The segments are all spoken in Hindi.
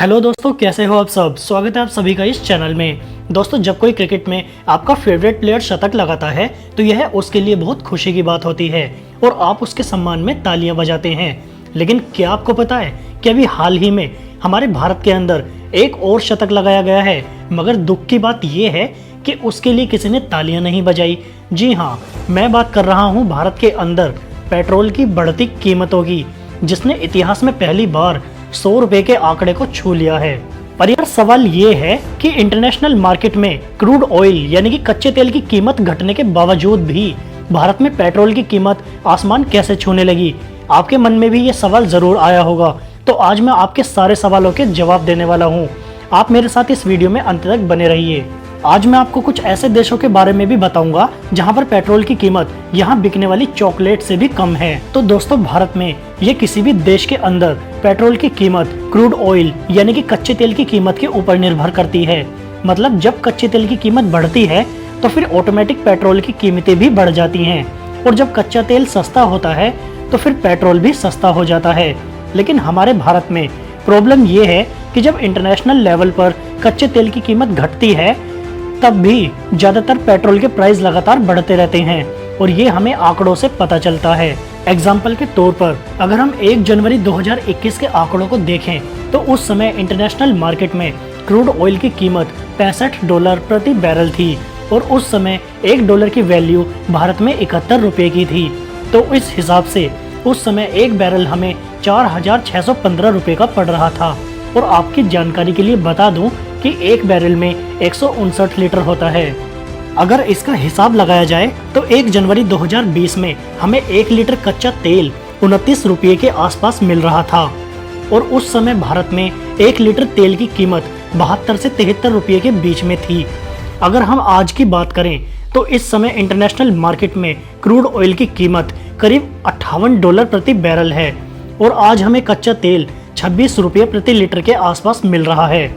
हेलो दोस्तों, कैसे हो आप सब। स्वागत है आप सभी का इस चैनल में। दोस्तों, जब कोई क्रिकेट में आपका फेवरेट प्लेयर शतक लगाता है तो यह उसके लिए बहुत खुशी की बात होती है और आप उसके सम्मान में तालियां बजाते हैं। लेकिन क्या आपको पता है कि अभी हाल ही में हमारे भारत के अंदर एक और शतक लगाया गया है, मगर दुख की बात यह है कि उसके लिए किसी ने तालियां नहीं बजाई। जी हाँ, मैं बात कर रहा हूँ भारत के अंदर पेट्रोल की बढ़ती कीमतों की, जिसने इतिहास में पहली बार 100 रुपए के आंकड़े को छू लिया है। पर यार सवाल ये है कि इंटरनेशनल मार्केट में क्रूड ऑयल यानी कि कच्चे तेल की कीमत घटने के बावजूद भी भारत में पेट्रोल की कीमत आसमान कैसे छूने लगी। आपके मन में भी ये सवाल जरूर आया होगा, तो आज मैं आपके सारे सवालों के जवाब देने वाला हूँ। आप मेरे साथ इस वीडियो में अंत तक बने रहिए। आज मैं आपको कुछ ऐसे देशों के बारे में भी बताऊंगा जहां पर पेट्रोल की कीमत यहां बिकने वाली चॉकलेट से भी कम है। तो दोस्तों, भारत में ये किसी भी देश के अंदर पेट्रोल की कीमत क्रूड ऑयल यानी कि कच्चे तेल की कीमत के ऊपर निर्भर करती है। मतलब जब कच्चे तेल की कीमत बढ़ती है तो फिर ऑटोमेटिक पेट्रोल की कीमतें भी बढ़ जाती हैं, और जब कच्चा तेल सस्ता होता है तो फिर पेट्रोल भी सस्ता हो जाता है। लेकिन हमारे भारत में प्रॉब्लम ये है कि जब इंटरनेशनल लेवल पर कच्चे तेल की कीमत घटती है तब भी ज्यादातर पेट्रोल के प्राइस लगातार बढ़ते रहते हैं, और ये हमें आंकड़ों से पता चलता है। एग्जाम्पल के तौर पर अगर हम 1 जनवरी 2021 के आंकड़ों को देखें तो उस समय इंटरनेशनल मार्केट में क्रूड ऑयल की कीमत $65 प्रति बैरल थी, और उस समय $1 की वैल्यू भारत में 71 रुपए की थी। तो इस हिसाब से उस समय एक बैरल हमें 4,615 रुपए का पड़ रहा था। और आपकी जानकारी के लिए बता दूं कि एक बैरल में 159 लीटर होता है। अगर इसका हिसाब लगाया जाए तो 1 जनवरी 2020 में हमें 1 लीटर कच्चा तेल 29 रुपये के आसपास मिल रहा था, और उस समय भारत में 1 लीटर तेल की कीमत 72 से 73 रुपये के बीच में थी। अगर हम आज की बात करें तो इस समय इंटरनेशनल मार्केट में क्रूड ऑयल की कीमत करीब $58 प्रति बैरल है, और आज हमें कच्चा तेल 26 रुपये प्रति लीटर के आसपास मिल रहा है।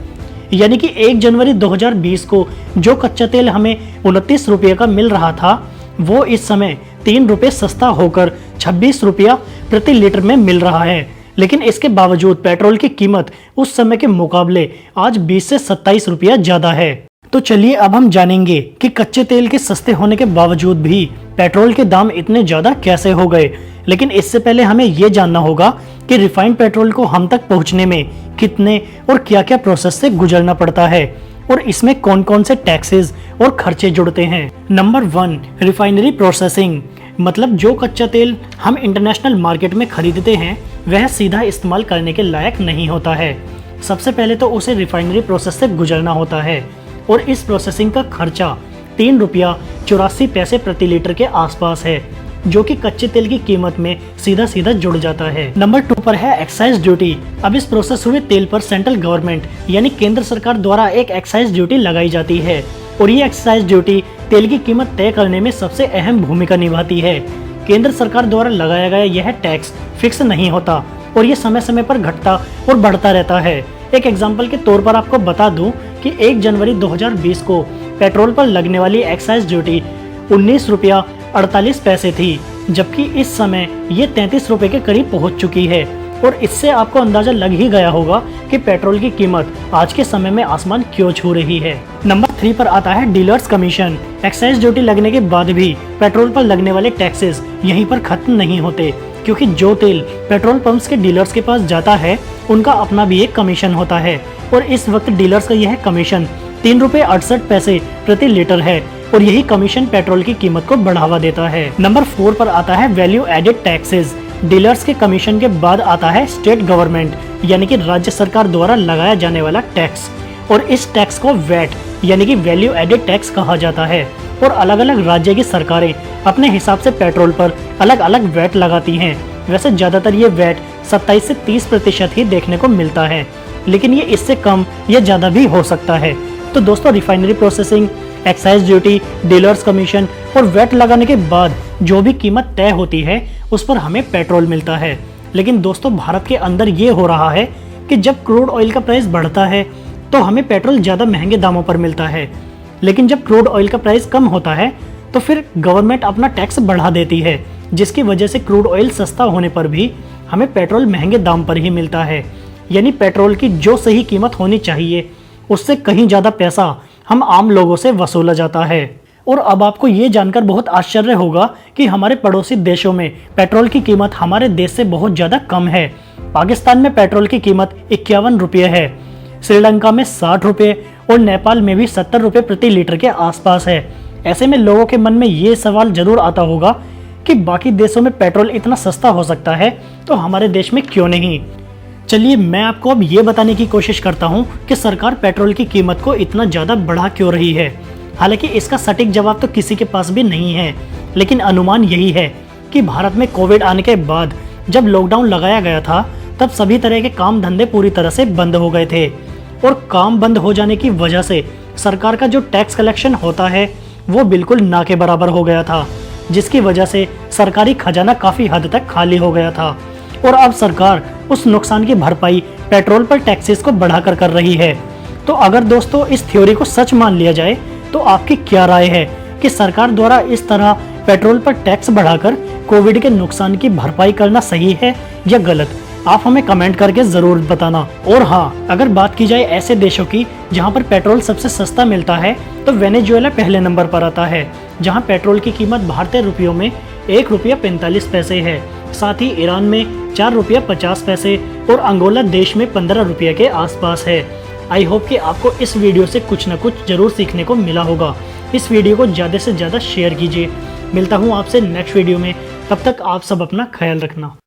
यानी कि 1 जनवरी 2020 को जो कच्चा तेल हमें 29 रुपये का मिल रहा था वो इस समय 3 रुपये सस्ता होकर 26 रुपया प्रति लीटर में मिल रहा है। लेकिन इसके बावजूद पेट्रोल की कीमत उस समय के मुकाबले आज 20 से 27 रुपया ज्यादा है। तो चलिए अब हम जानेंगे कि कच्चे तेल के सस्ते होने के बावजूद भी पेट्रोल के दाम इतने ज्यादा कैसे हो गए। लेकिन इससे पहले हमें ये जानना होगा कि रिफाइंड पेट्रोल को हम तक पहुंचने में कितने और क्या क्या प्रोसेस से गुजरना पड़ता है, और इसमें कौन कौन से टैक्सेस और खर्चे जुड़ते हैं। Number 1, refinery processing. मतलब जो कच्चा तेल हम इंटरनेशनल मार्केट में खरीदते हैं वह सीधा इस्तेमाल करने के लायक नहीं होता है। सबसे पहले तो उसे रिफाइनरी प्रोसेस से गुजरना होता है, और इस प्रोसेसिंग का खर्चा 3 रुपया 84 पैसे प्रति लीटर के आसपास है, जो कि कच्चे तेल की कीमत में सीधा सीधा जुड़ जाता है। नंबर 2 पर है एक्साइज ड्यूटी। अब इस प्रोसेस हुए तेल पर सेंट्रल गवर्नमेंट यानी केंद्र सरकार द्वारा एक एक्साइज ड्यूटी लगाई जाती है, और ये एक्साइज ड्यूटी तेल की कीमत तय करने में सबसे अहम भूमिका निभाती है। केंद्र सरकार द्वारा लगाया गया यह टैक्स फिक्स नहीं होता, और ये समय समय पर घटता और बढ़ता रहता है। एक एग्जाम्पल के तौर पर आपको बता दूं कि 1 जनवरी 2020 को पेट्रोल पर लगने वाली एक्साइज ड्यूटी 19 रुपया 48 पैसे थी, जबकि इस समय ये 33 रुपए के करीब पहुंच चुकी है। और इससे आपको अंदाजा लग ही गया होगा कि पेट्रोल की कीमत आज के समय में आसमान क्यों छू रही है। नंबर 3 पर आता है डीलर्स कमीशन। एक्साइज ड्यूटी लगने के बाद भी पेट्रोल पर लगने वाले टैक्सेस यहीं पर खत्म नहीं होते, क्योंकि जो तेल पेट्रोल पंप्स के डीलर्स के पास जाता है उनका अपना भी एक कमीशन होता है, और इस वक्त डीलर्स का यह कमीशन 3 रुपये 68 पैसे प्रति लीटर है, और यही कमीशन पेट्रोल की कीमत को बढ़ावा देता है। नंबर 4 पर आता है वैल्यू एडेड टैक्सेस। डीलर्स के कमीशन के बाद आता है स्टेट गवर्नमेंट यानी कि राज्य सरकार द्वारा लगाया जाने वाला टैक्स, और इस टैक्स को वैट यानी कि वैल्यू एडेड टैक्स कहा जाता है। और अलग अलग राज्य की सरकारें अपने हिसाब से पेट्रोल पर अलग अलग वैट लगाती हैं। वैसे ज्यादातर ये वैट 27 से 30% ही देखने को मिलता है, लेकिन ये इससे कम या ज्यादा भी हो सकता है। तो दोस्तों, refinery processing, excise duty, dealers commission और वैट लगाने के बाद जो भी कीमत तय होती है उस पर हमें पेट्रोल मिलता है। लेकिन दोस्तों, भारत के अंदर ये हो रहा है कि जब क्रूड ऑयल का प्राइस बढ़ता है तो हमें पेट्रोल ज्यादा महंगे दामों पर मिलता है, लेकिन जब क्रूड ऑयल का प्राइस कम होता है तो फिर गवर्नमेंट अपना टैक्स बढ़ा देती है, जिसकी वजह से क्रूड ऑयल सस्ता होने पर भी हमें पेट्रोल महंगे दाम पर ही मिलता है। यानी पेट्रोल की जो सही कीमत होनी चाहिए उससे कहीं ज़्यादा पैसा हम आम लोगों से वसूला जाता है। और अब आपको ये जानकर बहुत आश्चर्य होगा कि हमारे पड़ोसी देशों में पेट्रोल की कीमत हमारे देश से बहुत ज़्यादा कम है। पाकिस्तान में पेट्रोल की कीमत 51 रुपये है, श्रीलंका में 60 रुपये और नेपाल में भी 70 रुपये प्रति लीटर के आसपास है। ऐसे में लोगों के मन में ये सवाल जरूर आता होगा कि बाकी देशों में पेट्रोल इतना सस्ता हो सकता है तो हमारे देश में क्यों नहीं। चलिए मैं आपको अब ये बताने की कोशिश करता हूँ कि सरकार पेट्रोल की कीमत को इतना ज़्यादा बढ़ा क्यों रही है। हालांकि इसका सटीक जवाब तो किसी के पास भी नहीं है, लेकिन अनुमान यही है कि भारत में कोविड आने के बाद जब लॉकडाउन लगाया गया था तब सभी तरह के काम धंधे पूरी तरह से बंद हो गए थे और काम बंद हो जाने की वजह से सरकार का जो टैक्स कलेक्शन होता है वो बिल्कुल ना के बराबर हो गया था, जिसकी वजह से सरकारी खजाना काफ़ी हद तक खाली हो गया था। और अब सरकार उस नुकसान की भरपाई पेट्रोल पर टैक्सेस को बढ़ाकर कर रही है। तो अगर दोस्तों इस थ्योरी को सच मान लिया जाए तो आपकी क्या राय है कि सरकार द्वारा इस तरह पेट्रोल पर टैक्स बढ़ाकर कोविड के नुकसान की भरपाई करना सही है या गलत? आप हमें कमेंट करके जरूर बताना। और हाँ, अगर बात की जाए ऐसे देशों की जहां पर पेट्रोल सबसे सस्ता मिलता है तो वेनेजुएला पहले नंबर पर आता है, जहां पेट्रोल की कीमत भारतीय रुपयों में 1 रुपया 45 पैसे है। साथ ही ईरान में 4 रुपया 50 पैसे और अंगोला देश में 15 रुपये के आसपास है। आई होप कि आपको इस वीडियो से कुछ न कुछ जरूर सीखने को मिला होगा। इस वीडियो को ज़्यादा से ज़्यादा शेयर कीजिए। मिलता हूँ आपसे नेक्स्ट वीडियो में, तब तक आप सब अपना ख्याल रखना।